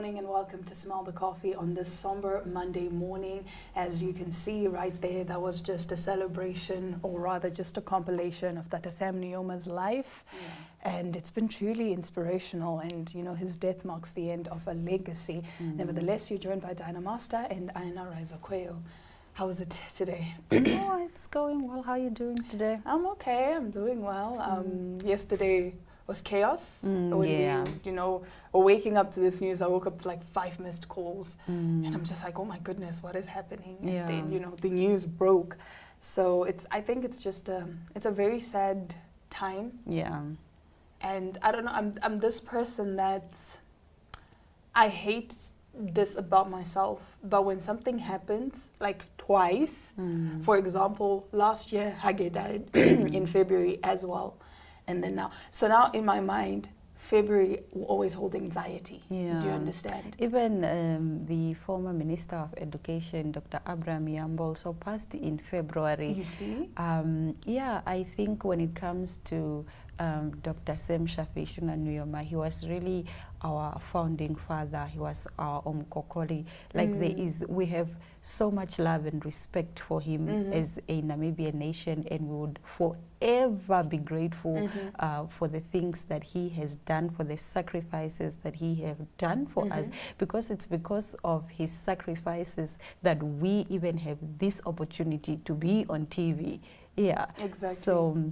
morning and welcome to Smell the Coffee on this somber Monday morning. As you can see right there, that was just a celebration, or rather just a compilation of Tata Sam Nuyoma's life. And it's been truly inspirational, and you know, his death marks the end of a legacy. Nevertheless, you're joined by Dinah Master and Aina Raizakweo. How is it today? Oh, it's going well. How are you doing today? I'm okay, I'm doing well. Yesterday was chaos. When we, you know, were waking up to this news, I woke up to like 5 missed calls. And I'm just like, oh my goodness, what is happening? And then, you know, the news broke. So I think it's just, it's a very sad time. And I don't know, I'm this person that I hate this about myself, but when something happens like twice, for example, last year Hage died in February as well, and then now in my mind February will always hold anxiety. Do you understand? Even the former Minister of Education, Dr. Abraham Yambo, also passed in February. You see? I think when it comes to Dr. Sam Shafi Shuna Nuyoma, he was really our founding father. He was our Omkokoli. Like we have so much love and respect for him as a Namibian nation, and we would forever be grateful for the things that he has done, for the sacrifices that he has done for us, because it's because of his sacrifices that we even have this opportunity to be on TV. Exactly. So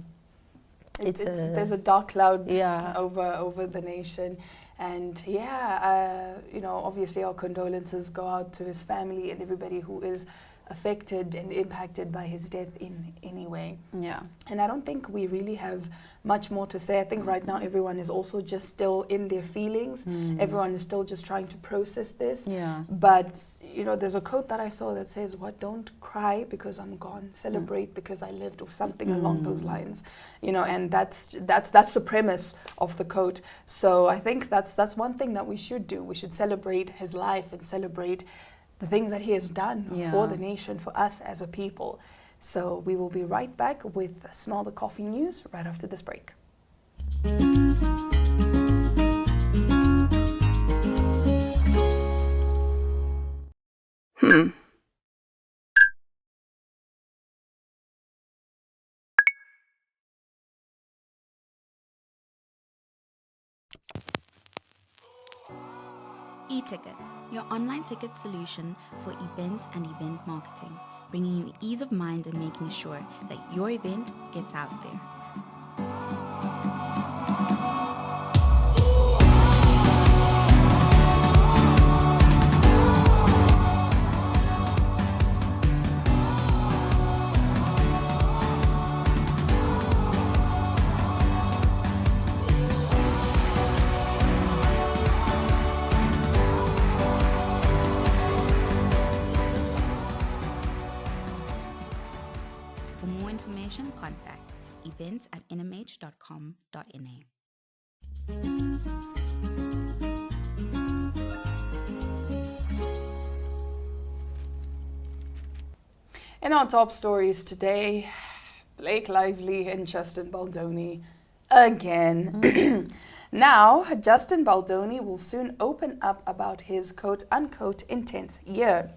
there's a dark cloud over the nation, and you know, obviously our condolences go out to his family and everybody who is affected and impacted by his death in any way. And I don't think we really have much more to say. I think right now everyone is also just still in their feelings. Everyone is still just trying to process this. But you know, there's a quote that I saw that says, "What? Don't cry because I'm gone. Celebrate because I lived," or something along those lines. You know, and that's the premise of the quote. So I think that's one thing that we should do. We should celebrate his life and celebrate the things that he has done for the nation, for us as a people. So we will be right back with Smell the Coffee news right after this break. eTicket, your online ticket solution for events and event marketing, bringing you ease of mind and making sure that your event gets out there. For more information, contact events@nmh.com.na. In our top stories today, Blake Lively and Justin Baldoni again. Now, Justin Baldoni will soon open up about his quote-unquote intense year.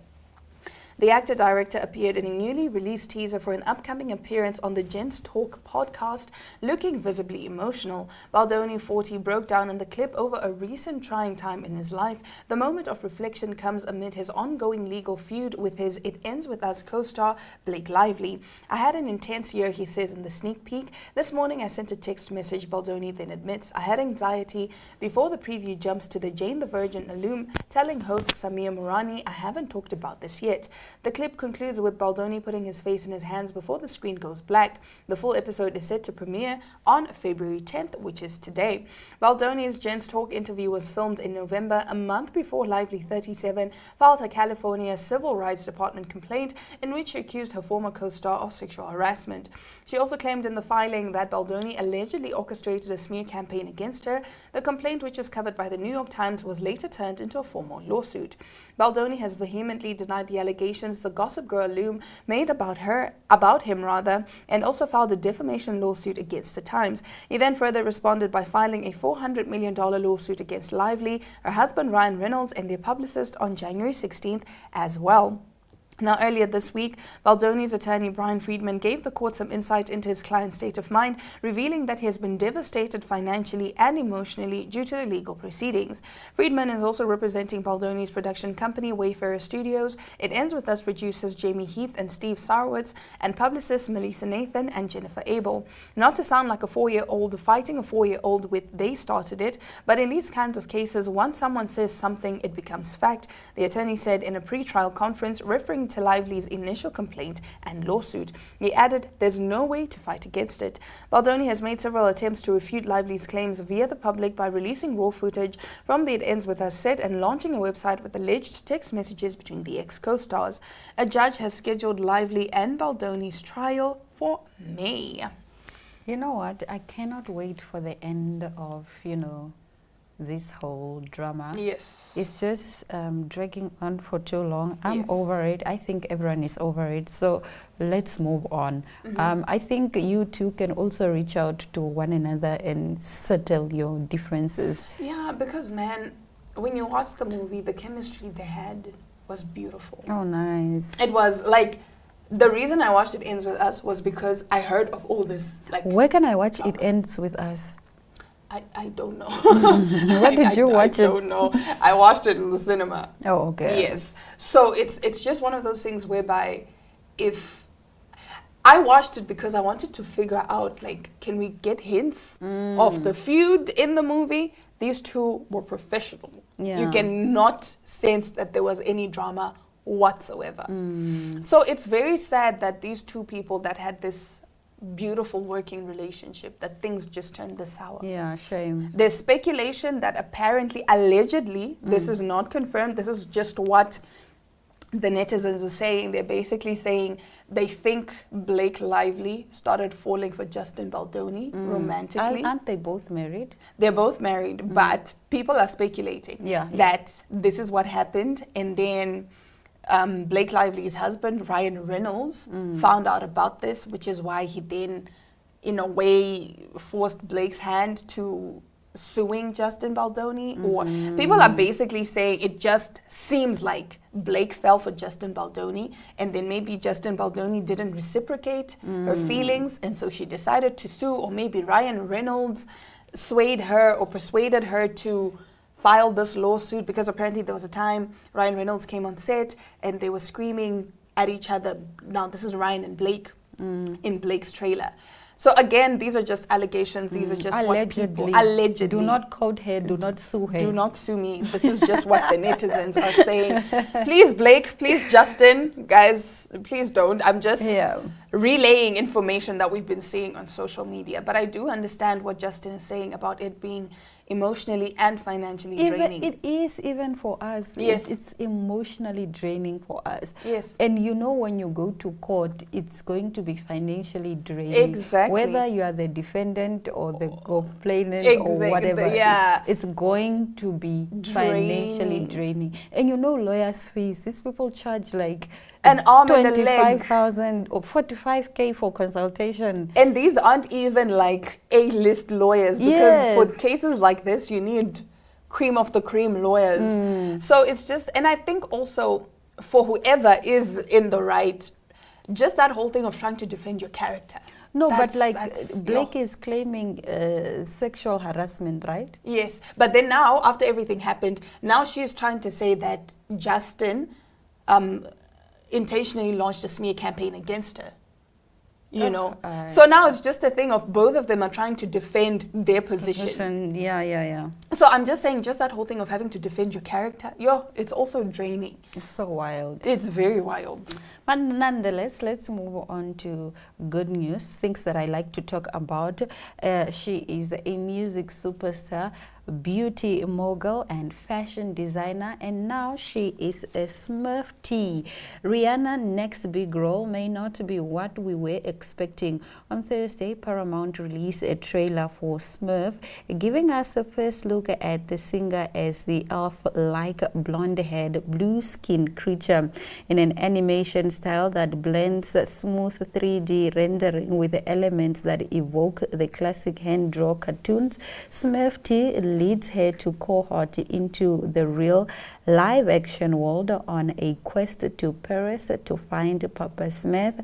The actor-director appeared in a newly released teaser for an upcoming appearance on the Gents Talk podcast, looking visibly emotional. Baldoni, 40, broke down in the clip over a recent trying time in his life. The moment of reflection comes amid his ongoing legal feud with his It Ends With Us co-star Blake Lively. "I had an intense year," he says in the sneak peek. "This morning I sent a text message," Baldoni then admits. "I had anxiety." Before the preview jumps to the Jane the Virgin allume, telling host Samir Morani, "I haven't talked about this yet." The clip concludes with Baldoni putting his face in his hands before the screen goes black. The full episode is set to premiere on February 10th, which is today. Baldoni's Gents Talk interview was filmed in November, a month before Lively, 37, filed her California Civil Rights Department complaint in which she accused her former co-star of sexual harassment. She also claimed in the filing that Baldoni allegedly orchestrated a smear campaign against her. The complaint, which was covered by the New York Times, was later turned into a formal lawsuit. Baldoni has vehemently denied the allegations the Gossip Girl loom made about him, and also filed a defamation lawsuit against the Times. He then further responded by filing a $400 million lawsuit against Lively, her husband Ryan Reynolds, and their publicist on January 16th as well. Now, earlier this week, Baldoni's attorney Brian Friedman gave the court some insight into his client's state of mind, revealing that he has been devastated financially and emotionally due to the legal proceedings. Friedman is also representing Baldoni's production company, Wayfarer Studios. It Ends With Us producers Jamie Heath and Steve Sarowitz, and publicists Melissa Nathan and Jennifer Abel. Not to sound like a 4-year-old fighting a 4-year-old with "they started it," but in these kinds of cases, once someone says something, it becomes fact, the attorney said in a pre-trial conference, referring to Lively's initial complaint and lawsuit. He added, "There's no way to fight against it." Baldoni has made several attempts to refute Lively's claims via the public by releasing raw footage from the It Ends With Us set and launching a website with alleged text messages between the ex-co-stars. A judge has scheduled Lively and Baldoni's trial for May. You know what? I cannot wait for the end of, this whole drama. Yes. It's just dragging on for too long. I'm Yes. over it. I think everyone is over it. So let's move on. I think you two can also reach out to one another and settle your differences. Yeah, because man, when you watch the movie, the chemistry they had was beautiful. Oh, nice. It was like, the reason I watched It Ends With Us was because I heard of all this. Like, Where can I watch drama. It Ends With Us? I don't know. Where did you watch I it? don't know. I watched it in the cinema. Oh, okay. Yes. So it's just one of those things whereby if I watched it because I wanted to figure out, like, can we get hints of the feud in the movie? These two were professional. Yeah. You cannot sense that there was any drama whatsoever. So it's very sad that these two people that had this beautiful working relationship, that things just turned this sour. Yeah, shame. There's speculation that apparently, allegedly, this is not confirmed, this is just what the netizens are saying. They're basically saying they think Blake Lively started falling for Justin Baldoni romantically. Aren't they both married? They're both married, but people are speculating Yeah. that this is what happened, and then Blake Lively's husband, Ryan Reynolds, found out about this, which is why he then, in a way, forced Blake's hand to suing Justin Baldoni. Or people are basically saying it just seems like Blake fell for Justin Baldoni, and then maybe Justin Baldoni didn't reciprocate her feelings, and so she decided to sue, or maybe Ryan Reynolds swayed her or persuaded her to file this lawsuit, because apparently there was a time Ryan Reynolds came on set and they were screaming at each other. Now this is Ryan and Blake in Blake's trailer. So again, these are just allegations. These are just what people allegedly. Do not quote her. Do not sue her. Do not sue me. This is just what the netizens are saying. Please, Blake. Please, Justin. Guys, please don't. I'm just relaying information that we've been seeing on social media. But I do understand what Justin is saying about it being emotionally and financially draining. It is, even for us. Yes. It's emotionally draining for us. Yes. And when you go to court, it's going to be financially draining. Exactly. Whether you are the defendant or the complainant or whatever. Yeah. It's going to be financially draining. And lawyers' fees. These people charge like an arm and a leg. 25,000 or 45K for consultation. And these aren't even like A-list lawyers, because for cases like this, you need cream of the cream lawyers. So it's just, and I think also for whoever is in the right, just that whole thing of trying to defend your character. No, but Blake is claiming sexual harassment, right? Yes, but then now, after everything happened, now she's trying to say that Justin intentionally launched a smear campaign against her. So now it's just a thing of both of them are trying to defend their position. Yeah. So I'm just saying, just that whole thing of having to defend your character, it's also draining. It's so wild. It's very wild. But nonetheless, let's move on to good news, things that I like to talk about. She is a music superstar, beauty mogul and fashion designer, and now she is a Smurfette. Rihanna's next big role may not be what we were expecting. On Thursday, Paramount released a trailer for Smurf, giving us the first look at the singer as the elf-like blonde-haired, blue-skinned creature in an animation style that blends smooth 3D rendering with elements that evoke the classic hand-drawn cartoons. Smurfette leads her to cohort into the real live-action world on a quest to Paris to find Papa Smith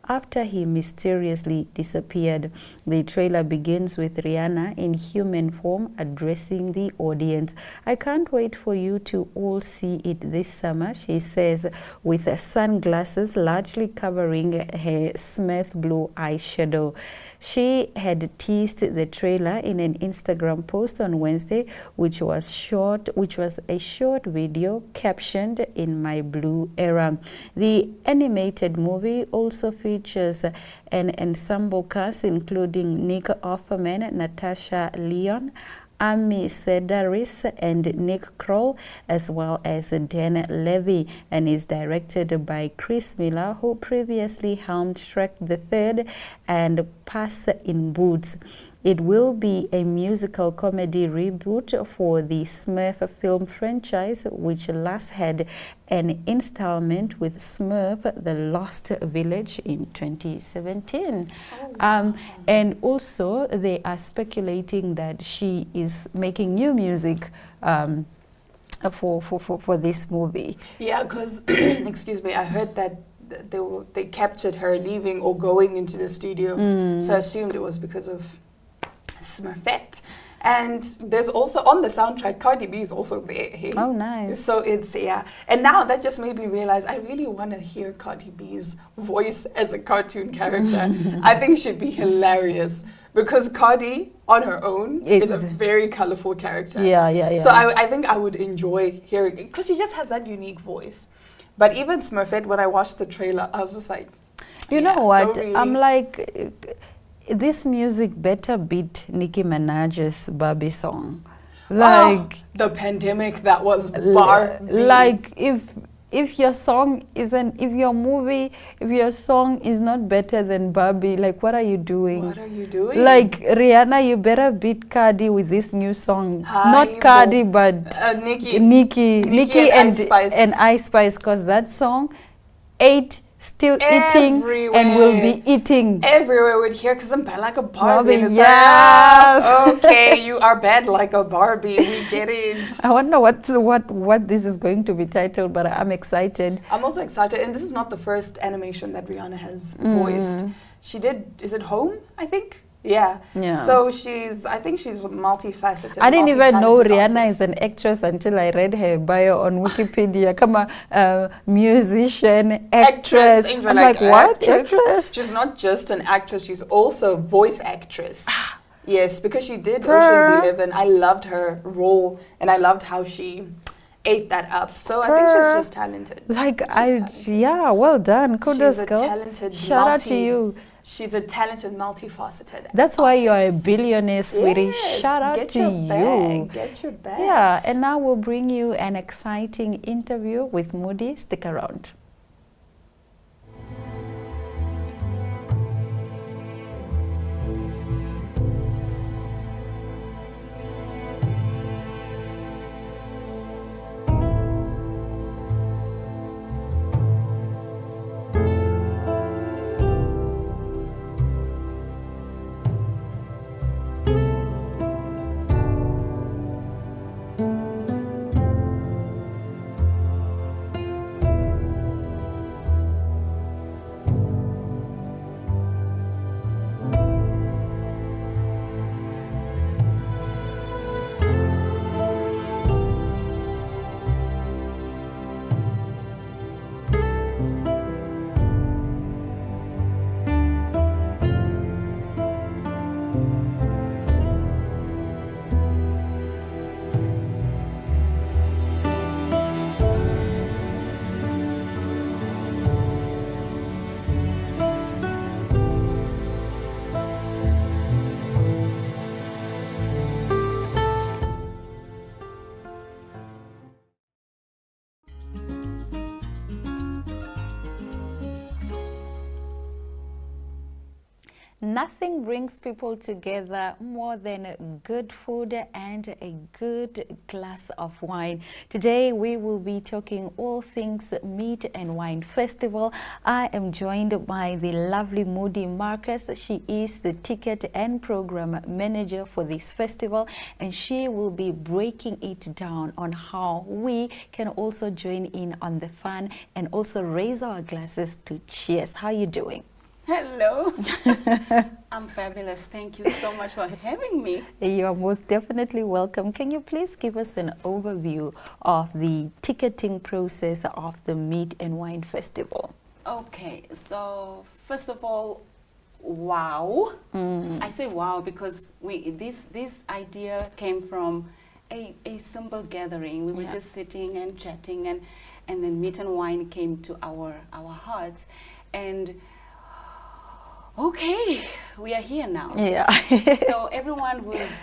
after he mysteriously disappeared. The trailer begins with Rihanna in human form addressing the audience. "I can't wait for you to all see it this summer," she says, with sunglasses largely covering her Smith blue eyeshadow. She had teased the trailer in an Instagram post on Wednesday, which was a short video captioned "In My Blue Era." The animated movie also features an ensemble cast including Nick Offerman, Natasha Lyonne, Amy Sedaris, and Nick Kroll, as well as Dan Levy, and is directed by Chris Miller, who previously helmed Shrek the Third and Puss in Boots. It will be a musical comedy reboot for the Smurf film franchise, which last had an installment with Smurf, The Lost Village in 2017. And also, they are speculating that she is making new music for this movie. Yeah, because, excuse me, I heard that they captured her leaving or going into the studio. So I assumed it was because of Smurfette. And there's also on the soundtrack, Cardi B is also there. Hey? Oh, nice. So it's, yeah. And now that just made me realize I really want to hear Cardi B's voice as a cartoon character. I think she'd be hilarious because Cardi on her own is a very colorful character. Yeah. So I think I would enjoy hearing it because she just has that unique voice. But even Smurfette, when I watched the trailer, I was just like, you know what? really. I'm like, this music better beat Nicki Minaj's Barbie song. Like the pandemic that was Barbie. Like if your song isn't, if your song is not better than Barbie, like what are you doing? What are you doing? Like Rihanna, you better beat Cardi with this new song. Not Cardi, but Nicki and Ice Spice, because that song still eating and will be eating everywhere would hear because I'm bad like a Barbie. Yes. Like, okay, you are bad like a Barbie. We get it. I wonder what this is going to be titled, but I'm excited. I'm also excited, and this is not the first animation that Rihanna has voiced. She did. Is it Home? I think. Yeah. So I think she's multifaceted. I didn't even know Rihanna is an actress until I read her bio on Wikipedia. Come on, musician, actress. I'm like, what? Actress? She's not just an actress, she's also a voice actress. Yes, because she did Ocean's 11. I loved her role, and I loved how she ate that up. So I think she's just talented. Yeah, well done. Kudos, she's a girl. talented, shout out to you. She's a talented, multifaceted That's why you are a billionaire, sweetie. Yes, shout out to you. Get your bag. Yeah, and now we'll bring you an exciting interview with Moody. Stick around. Nothing brings people together more than good food and a good glass of wine. Today we will be talking all things Meat and Wine Festival. I am joined by the lovely Moody Marcus. She is the ticket and program manager for this festival, and she will be breaking it down on how we can also join in on the fun and also raise our glasses to cheers. How are you doing? Hello. I'm fabulous. Thank you so much for having me. You are most definitely welcome. Can you please give us an overview of the ticketing process of the Meat and Wine Festival? Okay, so first of all, wow. I say wow because this idea came from a simple gathering. We were Yeah. just sitting and chatting, and then meat and wine came to our hearts, and okay, we are here now. Yeah. So everyone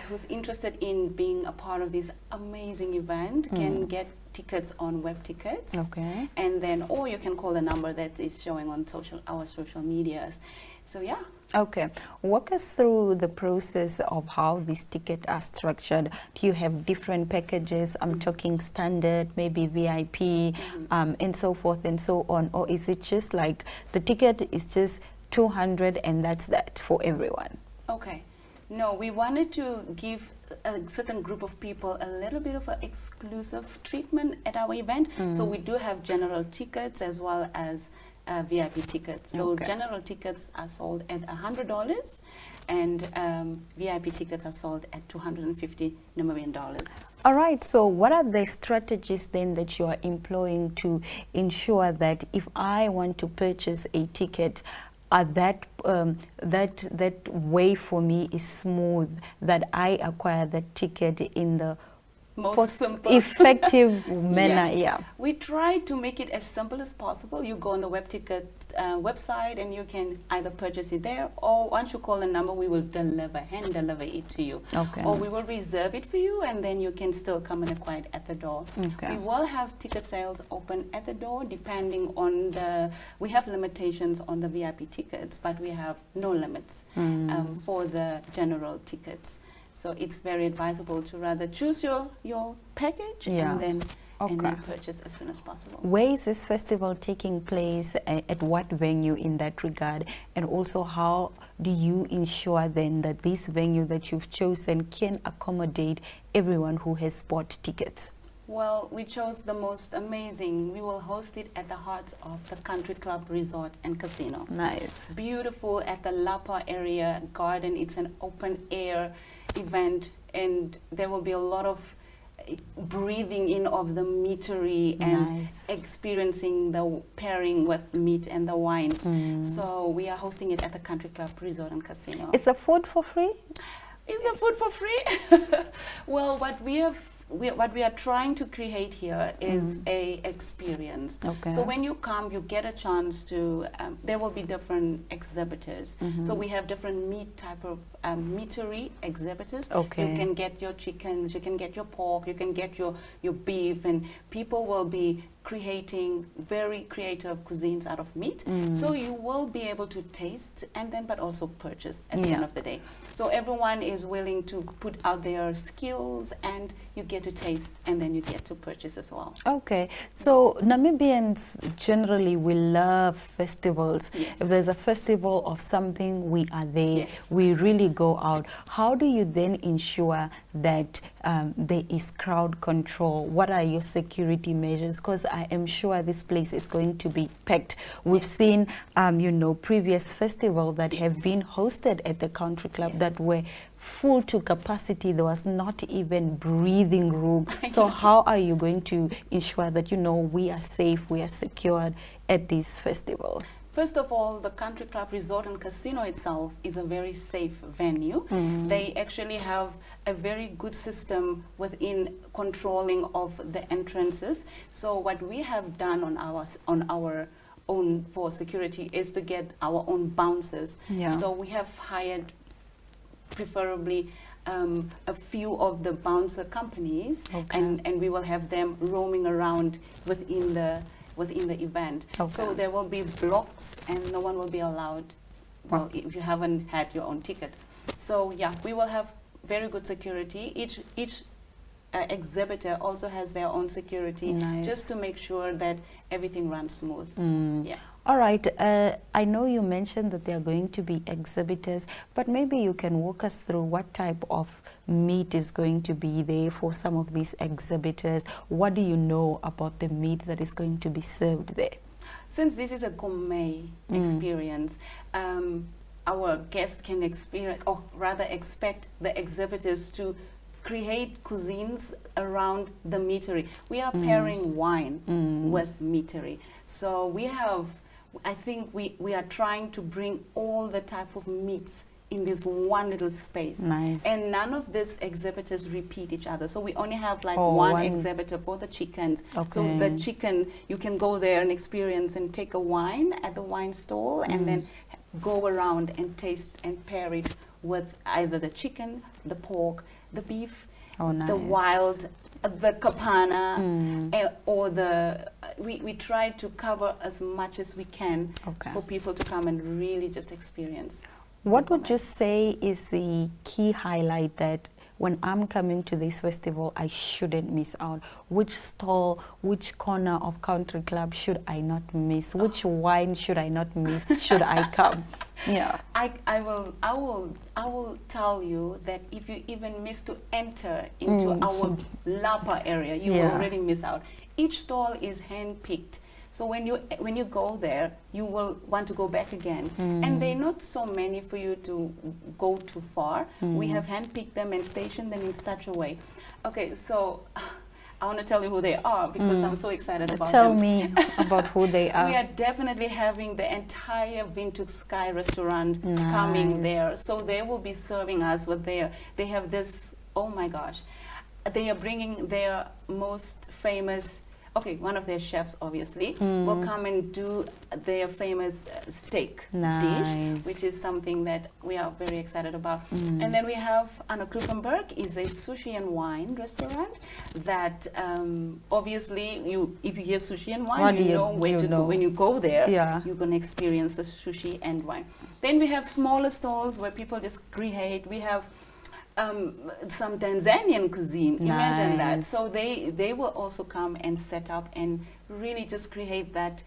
who's interested in being a part of this amazing event can get tickets on web tickets. Okay. And then, or you can call the number that is showing on our social medias. So yeah. Okay. Walk us through the process of how these tickets are structured. Do you have different packages? I'm talking standard, maybe VIP, and so forth and so on. Or is it just like the ticket is just 200 and that's that for everyone? Okay. No, we wanted to give a certain group of people a little bit of an exclusive treatment at our event. So we do have general tickets as well as VIP tickets. So Okay. general tickets are sold at $100 and VIP tickets are sold at $250 Namibian dollars. All right, so what are the strategies then that you are employing to ensure that if I want to purchase a ticket, that way for me is smooth, that I acquire that ticket in the Most simple. effective manner? Yeah. We try to make it as simple as possible. You go on the web ticket website and you can either purchase it there, or once you call the number, we will hand deliver it to you. Okay. Or we will reserve it for you, and then you can still come and acquire it at the door. Okay. We will have ticket sales open at the door depending on we have limitations on the VIP tickets, but we have no limits for the general tickets. So it's very advisable to rather choose your package Yeah. and then Okay. purchase as soon as possible. Where is this festival taking place? At what venue in that regard? And also, how do you ensure then that this venue that you've chosen can accommodate everyone who has bought tickets? Well, we chose the most amazing. We will host it at the heart of the Country Club Resort and Casino. Nice. Beautiful at the Lapa area garden. It's an open air event, and there will be a lot of breathing in of the meatery and Nice. experiencing the pairing with meat and the wines. So we are hosting it at the Country Club Resort and Casino. Is the food for free? Is the food for free? Well, what we are trying to create here is a experience. Okay. So when you come, you get a chance to. There will be different exhibitors. So we have different meat type of meatery exhibitors. Okay. You can get your chickens, you can get your pork, you can get your beef, and people will be creating very creative cuisines out of meat. So you will be able to taste and then but also purchase at the Yeah. end of the day. So everyone is willing to put out their skills, and you get to taste and then you get to purchase as well. Okay, so Namibians generally, we love festivals. Yes. If there's a festival of something, we are there. Yes. We really go out. How do you then ensure that there is crowd control? What are your security measures? Because I am sure this place is going to be packed. We've seen, previous festivals that have been hosted at the Country Club Yes. that were full to capacity. There was not even breathing room. So how are you going to ensure that we are safe, we are secured at this festival? First of all, the Country Club Resort and Casino itself is a very safe venue. They actually have a very good system within controlling of the entrances. So what we have done on our own for security is to get our own bouncers. Yeah. So we have hired preferably a few of the bouncer companies, Okay. and we will have them roaming around within the event. Okay. So there will be blocks, and no one will be allowed well, if you haven't had your own ticket. So yeah, we will have very good security. Each exhibitor also has their own security, Nice. just to make sure that everything runs smooth. Yeah. All right. I know you mentioned that there are going to be exhibitors, but maybe you can walk us through what type of meat is going to be there for some of these exhibitors. What do you know about the meat that is going to be served there? Since this is a gourmet experience, our guests can experience, or rather expect the exhibitors to create cuisines around the meatery. We are pairing wine with meatery. So we have, I think we are trying to bring all the type of meats in this one little space. Nice. And none of these exhibitors repeat each other. So we only have like Oh, one one. exhibitor for the chickens. So Okay. the chicken, you can go there and experience and take a wine at the wine stall and then go around and taste and pair it with either the chicken, the pork, the beef, Oh, nice. the wild, the kapana, or the, we try to cover as much as we can Okay. for people to come and really just experience. What would you say is the key highlight that when I'm coming to this festival, I shouldn't miss out? Which stall, which corner of Country Club should I not miss? Which wine should I not miss? Should I come? Yeah. I will tell you that if you even miss to enter into our Lapa area, you will Yeah. already miss out. Each stall is hand-picked. So when you go there, you will want to go back again. And they're not so many for you to go too far. We have handpicked them and stationed them in such a way. Okay, so I want to tell you who they are because I'm so excited about Tell them. me about who they are. We are definitely having the entire Vintuk Sky restaurant coming Nice. there. So they will be serving us with they have this, oh my gosh. They are bringing their most famous, one of their chefs obviously, will come and do their famous steak Nice. dish, which is something that we are very excited about. And then we have Anna Krupenberg, is a sushi and wine restaurant that obviously if you hear sushi and wine, What do you you- know where you to know. go. When you go there, Yeah. you're going to experience the sushi and wine. Then we have smaller stalls where people just create. We have some Tanzanian cuisine. Imagine that. Nice. So they will also come and set up and really just create that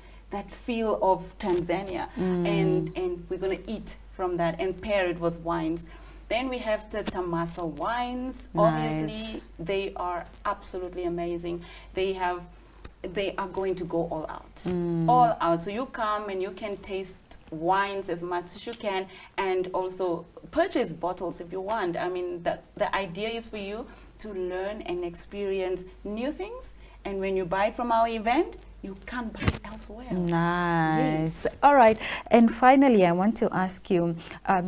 feel of Tanzania, and we're going to eat from that and pair it with wines. Then we have the Tamasa wines. Nice. Obviously, they are absolutely amazing. They are going to go all out. All out. So you come and you can taste wines as much as you can, and also purchase bottles if you want. I mean, the idea is for you to learn and experience new things, and when you buy it from our event, you can't buy it elsewhere. Nice. Yes. All right. And finally, I want to ask you,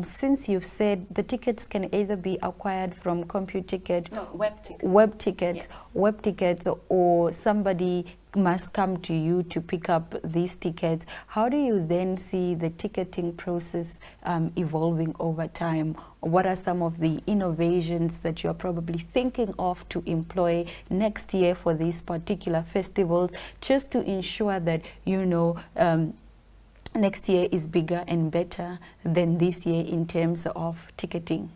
since you've said the tickets can either be acquired from CompuTicket, No, web tickets. web Yes. tickets, or somebody must come to you to pick up these tickets. How do you then see the ticketing process evolving over time? What are some of the innovations that you're probably thinking of to employ next year for these particular festivals, just to ensure that, next year is bigger and better than this year in terms of ticketing?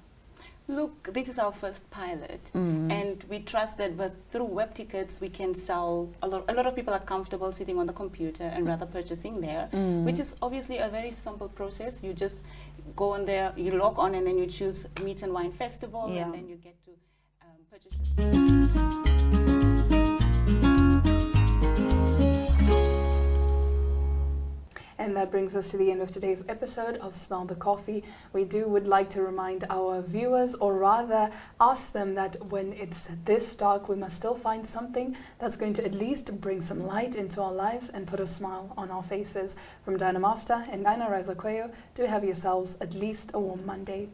Look, this is our first pilot, and we trust that through web tickets we can sell a lot of people are comfortable sitting on the computer and rather purchasing there, which is obviously a very simple process. You just go on there, you log on, and then you choose Meat and Wine Festival, Yeah. and then you get to purchase. And that brings us to the end of today's episode of Smell the Coffee. We would like to remind our viewers, or rather ask them, that when it's this dark, we must still find something that's going to at least bring some light into our lives and put a smile on our faces. From Dinah Master and Dinah Reza Cuello, do have yourselves at least a warm Monday.